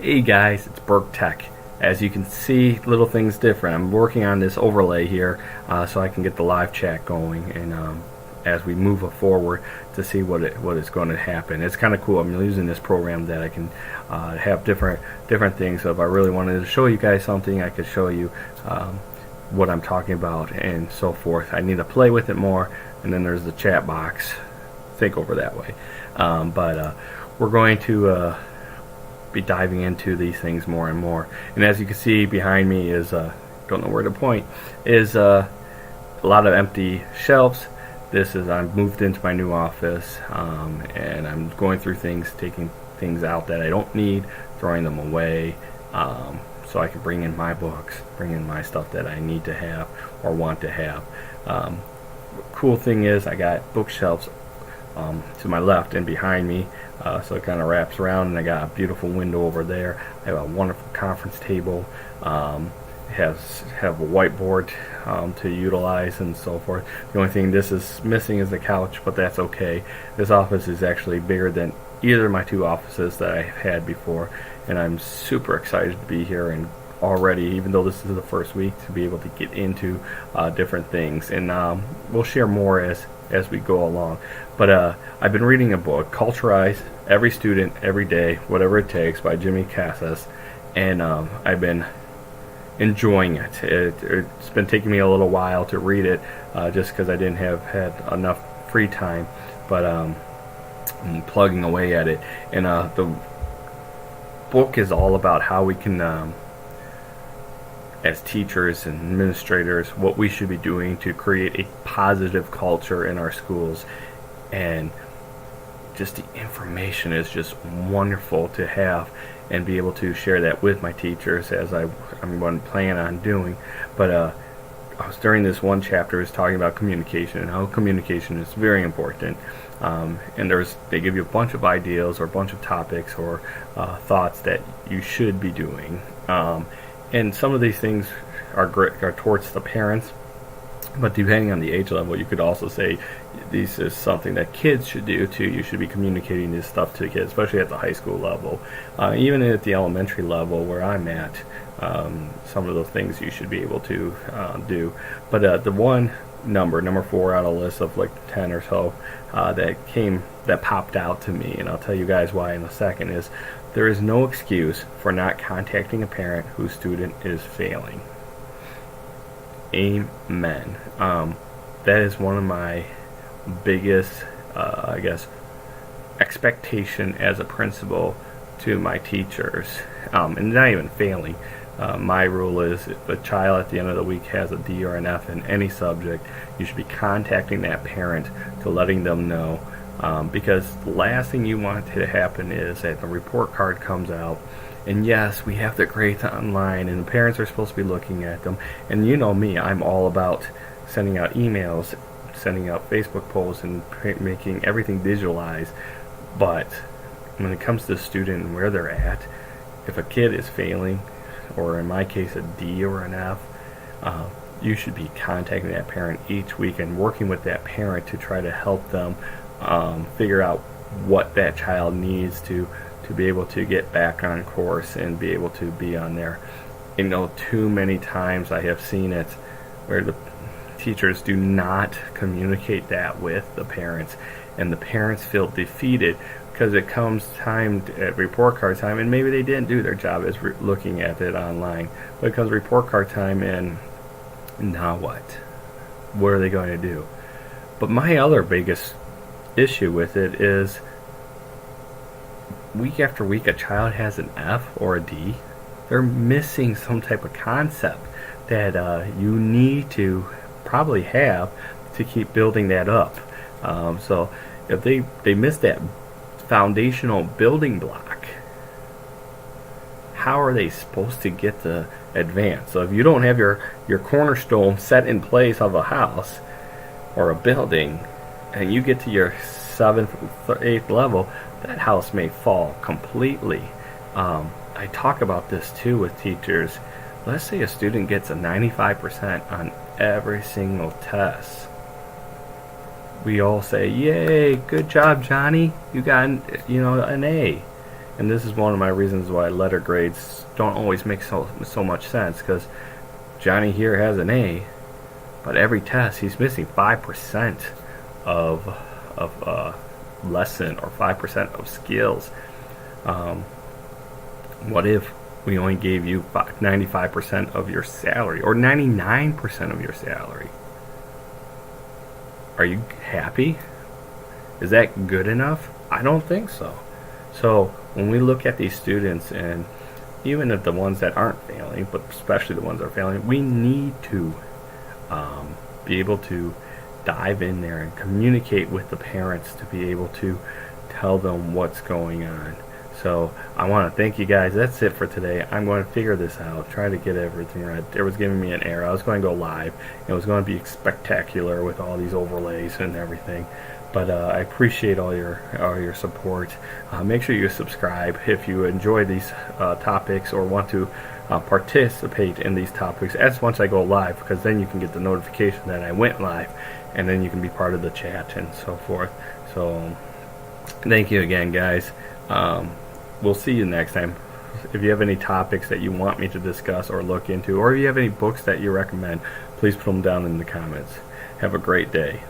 Hey guys, it's Burke Tech. As you can see, little things different. I'm working on this overlay here so I can get the live chat going, and as we move forward to see what is going to happen. It's kind of cool. I'm using this program that I can have different things. So if I really wanted to show you guys something, I could show you what I'm talking about and so forth. I need to play with it more, and then there's the chat box. Think over that way. But we're going to be diving into these things more and more. And as you can see behind me is don't know where to point, is a lot of empty shelves. This is, I've moved into my new office, and I'm going through things, taking things out that I don't need, throwing them away, so I can bring in my books, bring in my stuff that I need to have or want to have. Cool thing is I got bookshelves to my left and behind me, so it kind of wraps around, and I got a beautiful window over there. I have a wonderful conference table. Have a whiteboard to utilize and so forth. The only thing this is missing is the couch, but that's okay. This office is actually bigger than either of my two offices that I've had before, and I'm super excited to be here, and already, even though this is the first week, to be able to get into different things, and we'll share more as we go along. But I've been reading a book, Culturize, Every Student, Every Day, Whatever It Takes by Jimmy Casas, and I've been enjoying it. It's been taking me a little while to read it, just because I didn't have had enough free time, but I'm plugging away at it. And the book is all about how we can, as teachers and administrators, what we should be doing to create a positive culture in our schools. And just the information is just wonderful to have and be able to share that with my teachers, as I'm going to plan on doing. But I was, during this one chapter, is talking about communication and how communication is very important. And they give you a bunch of ideas or a bunch of topics or thoughts that you should be doing. And some of these things are towards the parents, but depending on the age level, you could also say this is something that kids should do too. You should be communicating this stuff to kids, especially at the high school level. Even at the elementary level where I'm at, some of those things you should be able to do. But the one number 4 out of a list of like 10 or so that popped out to me, and I'll tell you guys why in a second, is there is no excuse for not contacting a parent whose student is failing. Amen. That is one of my biggest, I guess, expectation as a principal to my teachers, and not even failing. My rule is if a child at the end of the week has a D or an F in any subject, you should be contacting that parent to letting them know, because the last thing you want to happen is that the report card comes out, and yes, we have the grades online, and the parents are supposed to be looking at them. And you know me, I'm all about sending out emails, sending out Facebook posts, and making everything visualized. But when it comes to the student and where they're at, if a kid is failing, or in my case a D or an F, you should be contacting that parent each week and working with that parent to try to help them figure out what that child needs to be able to get back on course and be able to be on there. You know, too many times I have seen it where the teachers do not communicate that with the parents, and the parents feel defeated because it comes time at report card time, and maybe they didn't do their job as looking at it online, but it comes report card time, and now what? What are they going to do? But my other biggest issue with it is week after week a child has an F or a D. They're missing some type of concept that you need to probably have to keep building that up. So if they miss that foundational building block, how are they supposed to get to advance? So if you don't have your cornerstone set in place of a house or a building, and you get to your 7th or 8th level, that house may fall completely. I talk about this too with teachers. Let's say a student gets a 95% on every single test. We all say, "Yay, good job, Johnny. You got, an A." And this is one of my reasons why letter grades don't always make so much sense, because Johnny here has an A, but every test he's missing 5% of lesson, or 5% of skills. What if we only gave you 95% of your salary, or 99% of your salary? Are you happy? Is that good enough? I don't think so. So when we look at these students, and even at the ones that aren't failing, but especially the ones that are failing, we need to be able to dive in there and communicate with the parents to be able to tell them what's going on. So I want to thank you guys. That's it for today. I'm going to figure this out, try to get everything right. It was giving me an error. I was going to go live. It was going to be spectacular with all these overlays and everything. But I appreciate all your support. Make sure you subscribe if you enjoy these topics, or want to participate in these topics as once I go live, because then you can get the notification that I went live, and then you can be part of the chat and so forth. So thank you again, guys. We'll see you next time. If you have any topics that you want me to discuss or look into, or if you have any books that you recommend, please put them down in the comments. Have a great day.